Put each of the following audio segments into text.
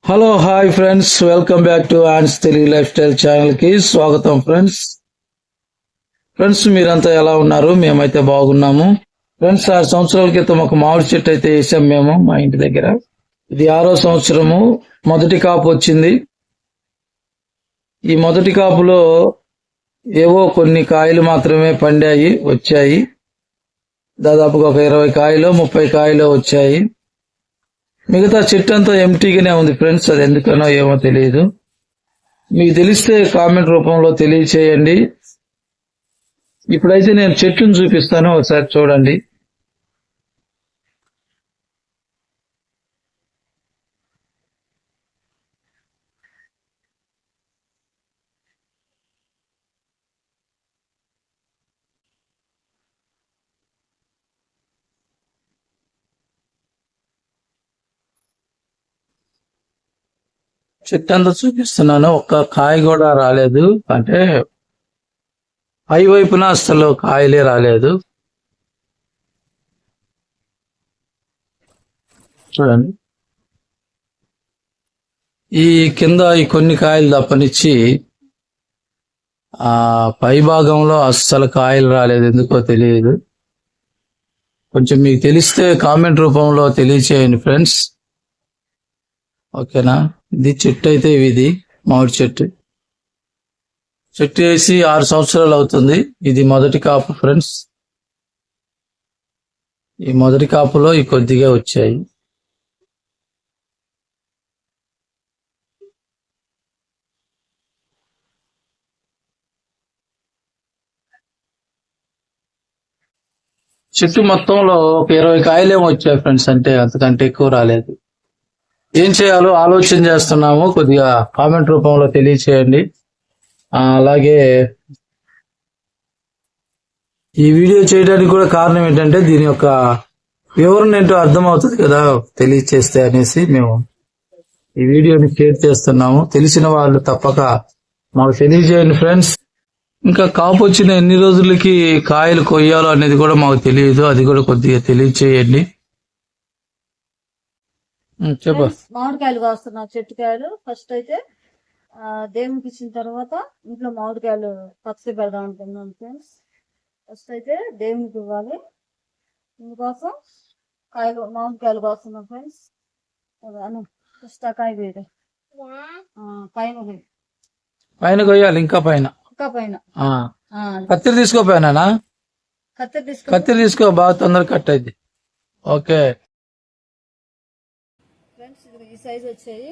Hello hi friends, welcome back to ఆన్స్ Telugu lifestyle channel కి స్వాగతం ఫ్రెండ్స్. మీరంతా ఎలా ఉన్నారు? మేమైతే బాగున్నాము ఫ్రెండ్స్. 6 సంవత్సరాల క్రితం ఒక మామిడి చెట్టు అయితే వేసాం మేము మా ఇంటి దగ్గర. ఇది 6వ సంవత్సరము, మొదటి కాపు వచ్చింది. ఈ మొదటి కాపులో ఏవో కొన్ని కాయలు మాత్రమే వచ్చాయి. దాదాపుగా ఒక 20 కాయలు 30 కాయలు వచ్చాయి. మిగతా చెట్టు అంతా ఎంటీగానే ఉంది ఫ్రెండ్స్. అది ఎందుకనో ఏమో తెలియదు. మీకు తెలిస్తే కామెంట్ రూపంలో తెలియచేయండి. ఇప్పుడైతే నేను చెట్టును చూపిస్తాను, ఒకసారి చూడండి. చెట్టు అంతా చూపిస్తున్నాను, ఒక్క కాయ కూడా రాలేదు. అంటే పై వైపున అసలు కాయలే రాలేదు. చూడండి, ఈ కింద ఈ కొన్ని కాయలు తప్పనిచ్చి ఆ పై భాగంలో అస్సలు కాయలు రాలేదు, ఎందుకో తెలియదు. కొంచెం మీకు తెలిస్తే కామెంట్ రూపంలో తెలియచేయండి ఫ్రెండ్స్. ఓకేనా? ఇది చెట్టు అయితే ఇది మామిడి చెట్టు వేసి 6 సంవత్సరాలు అవుతుంది. ఇది మొదటి కాపు ఫ్రెండ్స్. ఈ మొదటి కాపులో ఈ కొద్దిగా వచ్చాయి. చెట్టు మొత్తంలో ఒక 20 కాయలేమో వచ్చాయి ఫ్రెండ్స్, అంటే అంతకంటే ఎక్కువ రాలేదు. ఏం చేయాలో ఆలోచన చేస్తున్నాము, కొద్దిగా కామెంట్ రూపంలో తెలియచేయండి. అలాగే ఈ వీడియో చేయడానికి కూడా కారణం ఏంటంటే దీని యొక్క వివరణ ఏంటో అర్థమవుతుంది కదా తెలియచేస్తే అనేసి మేము ఈ వీడియోని షేర్ చేస్తున్నాము. తెలిసిన వాళ్ళు తప్పక మాకు తెలియజేయండి ఫ్రెండ్స్. ఇంకా కాపు వచ్చిన ఎన్ని రోజులకి కాయలు కొయ్యాలో అనేది కూడా మాకు తెలియదు, అది కూడా కొద్దిగా తెలియచేయండి. చెప్పు. మామిడికాయలు కాస్తున్నా, చెట్టుకాయలు ఫస్ట్ అయితే దేవునికి ఇచ్చిన తర్వాత ఇంట్లో మామిడికాయలు పచ్చడి పెడదాం అనుకున్నాం ఫ్రెండ్స్. ఫస్ట్ అయితే దేవునికి ఇవ్వాలి, ఇందుకోసం మామిడికాయలు కాస్తున్నాం ఫ్రెండ్స్. ఫస్ట్ ఆ కాయ వేయడం పైన కొయ్యాలి, ఇంకా పైన కత్తిరి తీసుకోపోయినా కత్తిరి తీసుకో, బాగా తొందరగా కట్ అయింది. ఓకే ఫ్రెండ్స్, ఇది ఈ సైజ్ వచ్చాయి.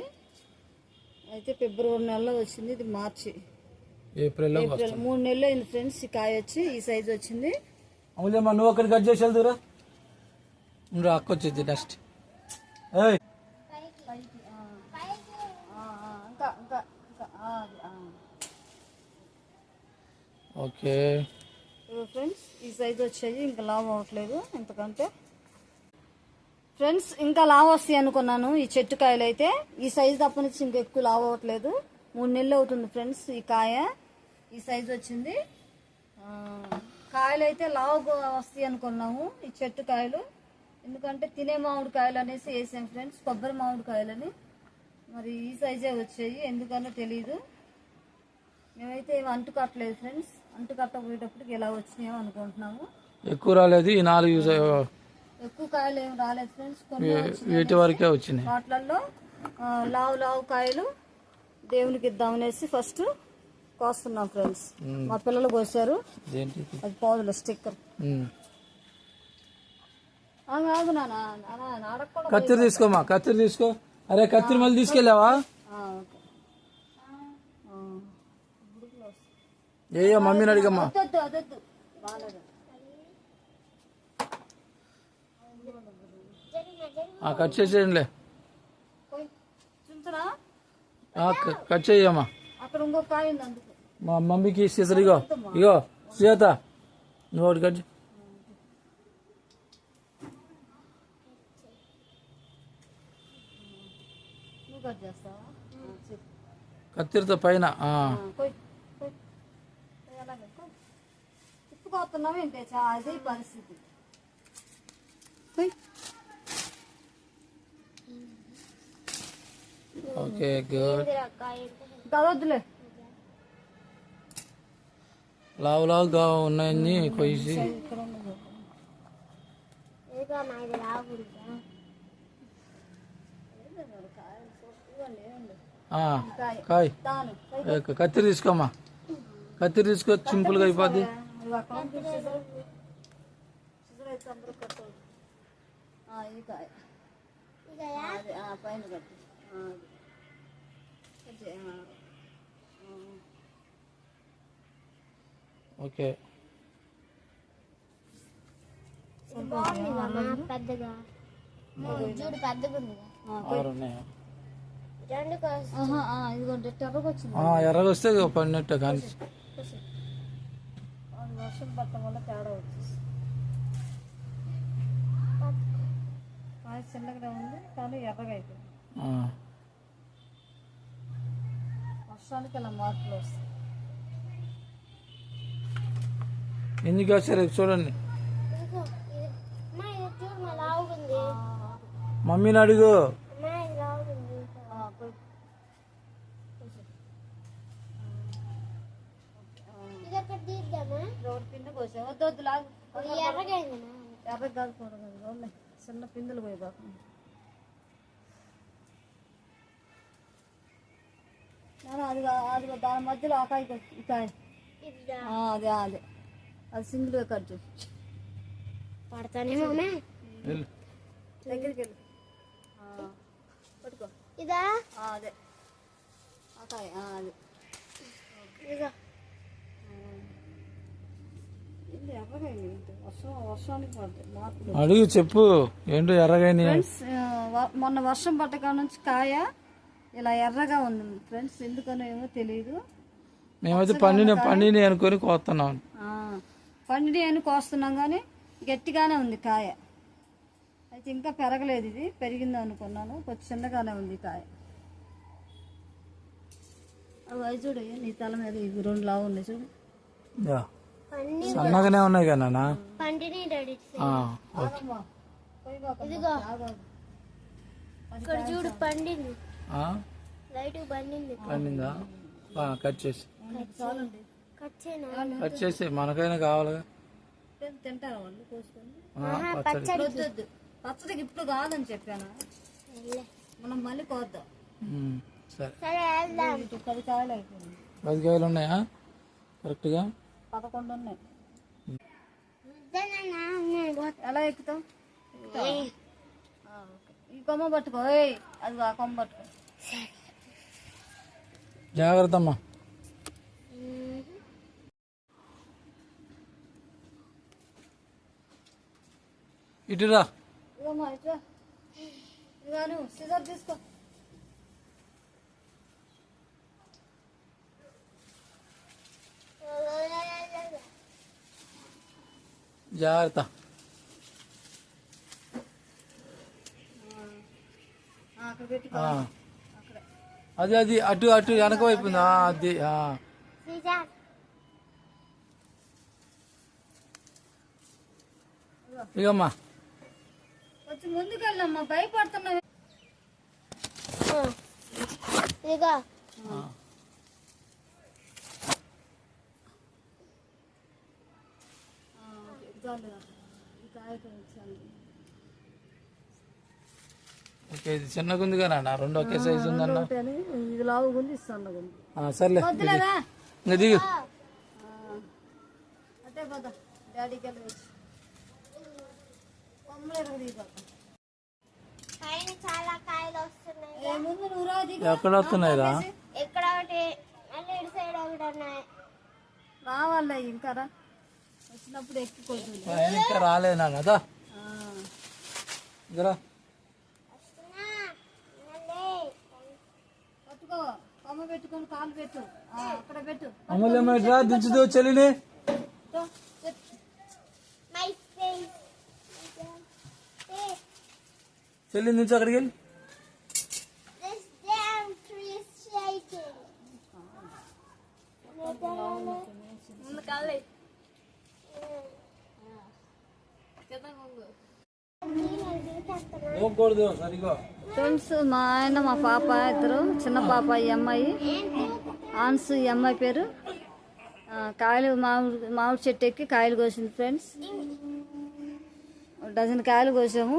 అయితే ఫిబ్రవరి నెలలో వచ్చింది, ఇది మార్చి ఏప్రిల్ 3 నెలలు అయింది ఫ్రెండ్స్. ఈ కాయ వచ్చి ఈ సైజ్ వచ్చింది. అవులేమ్మా, నువ్వు అక్కడికి కట్ చేసి వెళ్తురా, అక్క వచ్చింది నెక్స్ట్. ఓకే ఫ్రెండ్స్, ఈ సైజ్ వచ్చాయి. ఇంకా లావ్ అవ్వట్లేదు ఎంతకంటే ఫ్రెండ్స్. ఇంకా లావ్ వస్తాయి అనుకున్నాను. ఈ చెట్టు కాయలు అయితే ఈ సైజ్ తప్పనిచ్చి ఇంకా ఎక్కువ లావ్ అవ్వట్లేదు. 3 నెలలు అవుతుంది ఫ్రెండ్స్. ఈ కాయ ఈ సైజ్ వచ్చింది. కాయలు అయితే లావ్ వస్తాయి అనుకున్నాము ఈ చెట్టు కాయలు, ఎందుకంటే తినే మామిడి కాయలు అనేసి వేసాం ఫ్రెండ్స్, కొబ్బరి మామిడి కాయలని. మరి ఈ సైజే వచ్చాయి, ఎందుకనో తెలీదు. మేమైతే ఏమి అంటు కట్టలేదు ఫ్రెండ్స్, అంటు కట్టబోయేటప్పటికి ఎలా వచ్చినాయో అనుకుంటున్నాము. ఎక్కువ రాలేదు, ఈ 4 ఎక్కువ కాయలు ఏమి రాలేదు ఫ్రెండ్స్, కొన్ని వీటి వరకే వచ్చినాయి. వాటిల్లో లావు కాయలు దేవునికి ఇద్దామనేసి ఫస్ట్ కోస్తున్నాం ఫ్రెండ్స్. మా పిల్లలు కోసారు, అది పోదులు స్టిక్కర్. కత్తిరి తీసుకోమా, కత్తిరి తీసుకో. అరే కత్తిరి మళ్ళీ తీసుకెళ్ళావా? ఏ మమ్మీని అడిగమ్మా. కట్ చేసేయండిలే, కట్ చేయమ్మా. అక్కడ ఇంకో కాయ ఉంది, అందుకు మా మమ్మీకి ఇచ్చేసారు. ఇగో సుజాత, నువ్వు ఒకటి కట్. నువ్వు కట్ చేస్తావా? కత్తిరితో పైన తిప్పుకోతున్నావు ఏంటి? అదే పరిస్థితి. Okay good. కదొద్దులే. లావు లావుగా ఉన్నాయని కొయ్యి. ఇక్కడ ఉండదు. కాయ్ కత్తిరి తీసుకోమ్మా. కత్తిరి తీసుకో, సింపుల్ గా అయిపోద్ది. ఈ కాయ పైన కట్టి ఓకే. పెద్దగా చూడు, పెద్దగా ఉంది. ఇదిగోండి ఎర్రగా వచ్చింది. ఎర్రగా వస్తే పడినట్టు కానీ వర్షం పట్టడం వల్ల తేడా వచ్చేసి కాయ చిన్నగా ఉంది కానీ ఎర్రగా అయిపోయింది. వర్షానికి ఇలా మార్పులు వస్తాయి. ఎన్ని కాసారు చూడండి. చూడు మా లావుగుంది. మమ్మీని అడుగు. పిండి కోసా వద్దు లాగు. ఎర్రగా కాదు కూడదు, చిన్న పిందులు పోయి కాకుండా అది అది దాని మధ్యలో ఆ కాయ ఈ కాయ అదే అదే అది సింగిల్గా కట్ చేసి పడతానేమో దగ్గరికి వెళ్ళి పట్టుకో. ఇదా అదే ఆ కాయ అదే ఇదా వర్షానికి పడుతుంది. అడుగు చెప్పు ఏంటో ఎర్రగా. ఫ్రెండ్స్ మొన్న వర్షం పట్టక నుంచి కాయ ఇలా ఎర్రగా ఉంది ఫ్రెండ్స్. ఎందుకనో ఏమో తెలియదు. మేమైతే పండిని అనుకొని కోస్తున్నాం. పండిని అని కోస్తున్నాం కానీ గట్టిగానే ఉంది కాయ. అయితే ఇంకా పెరగలేదు, ఇది పెరిగింది అనుకున్నాను. కొంచెం చిన్నగానే ఉంది కాయ. అవి చూడు, నీ తల మీద ఇవి రెండు లావు ఉన్నాయి చూడు. సన్నగానే ఉన్నాయి కదా నాన్న. ఇదిగో ఇక్కడ చూడు, పండింది. లైట్ పండింది. పండిందా? కట్ చేసి కట్ చేసి మనకైనా కావాలిగా. తింటారా వాళ్ళు కోసుకొని? వద్దు, పచ్చడికి ఇప్పుడు కాదని చెప్పాను. మనం మళ్ళీ కోద్దాం. సరే, 10 కాయలు అయిపోయింది. 10 కాయలు ఉన్నాయా కరెక్ట్ గా? 11 ఉన్నాయి. ఎలా ఎక్కుతాం? ఈ కొమ్మ పట్టుకో. అది ఆ కొమ్మ పట్టుకో. జాగ్రత్త అమ్మా. ఇటురా. ఇదమ్మా ఇట్లా. ఇదిగాను సిజర్ తీసుకో. జాగ్రత్త. అక్కడ పెట్టుకో. అది అది అటు అటు వెనక వైపు ఉంది. అది ఇగమ్మా. కొంచెం ముందుకెళ్ళమ్మా, భయపడుతున్నావు. ఇదిగో ఓకే, ఇది చిన్నగా ఉంది కదా అన్న, రెండు ఒకే సైజు ఉందన్న. ఇది లావుగుంది, సన్నగుంది. సర్లే ఇంకా దిగు. అదే పోదా డాడీకి వెళ్ళి వచ్చి కొమ్మలు దిగు. చాలా కాయలు వస్తున్నాయి. ముందు నువ్వు ఎక్కడ వస్తున్నాయిరా? ఇక్కడ ఒకటి, మళ్ళీ ఇటు సైడ్ ఒకటి ఉన్నాయి. రావాలే ఇంకా రా, వచ్చినప్పుడు ఎక్కిపోతుంది. ఇంకా రాలేదు నాన్న. అదా ఇదరా పట్టుకో, కొమ్మ పెట్టుకొని కాలు పెట్టు. అక్కడ పెట్టు. అమ్మలేమా దించుదు చెల్లిని. చెల్లిని దించు అక్కడికి వెళ్ళి. పోకూడదు సరిగా. ఫ్రెండ్స్ మా ఆయన మా పాప ఇద్దరు, చిన్న పాప ఈ అమ్మాయి ఆన్స్, ఈ అమ్మాయి పేరు. కాయలు మామిడి చెట్టు ఎక్కి కాయలు కోసింది ఫ్రెండ్స్. డజన్ కాయలు కోసాము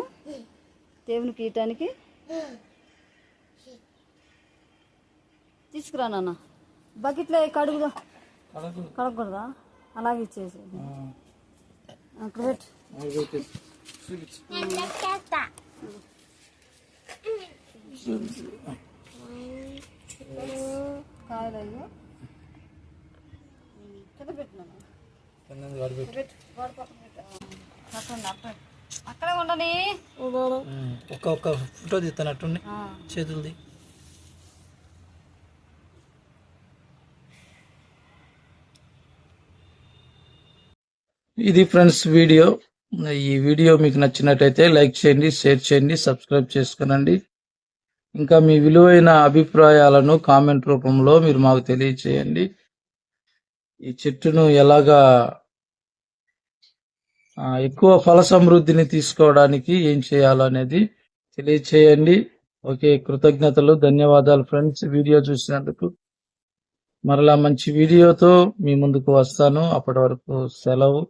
దేవునికి ఇయటానికి. తీసుకురా నాన్న, బకెట్లో కడుగుదా, కడగకూడదా, అలాగే ఇచ్చేసి అక్కడ పెట్టు. కాయలు అయ్యో కింద పెట్టినాను, అక్కడే ఉండని. ఒక్క ఫోటో తీస్తానట్టుండి చేతులది. ఇది ఫ్రెండ్స్ వీడియో. ఈ వీడియో మీకు నచ్చినట్టయితే లైక్ చేయండి, షేర్ చేయండి, సబ్స్క్రైబ్ చేసుకునండి. ఇంకా మీ విలువైన అభిప్రాయాలను కామెంట్ రూపంలో మీరు మాకు తెలియచేయండి. ఈ చెట్టును ఎలాగా ఎక్కువ ఫల సమృద్ధిని తీసుకోవడానికి ఏం చేయాలో అనేది తెలియచేయండి. ఓకే, కృతజ్ఞతలు, ధన్యవాదాలు ఫ్రెండ్స్ వీడియో చూసినందుకు. మరలా మంచి వీడియోతో మీ ముందుకు వస్తాను. అప్పటి వరకు సెలవు.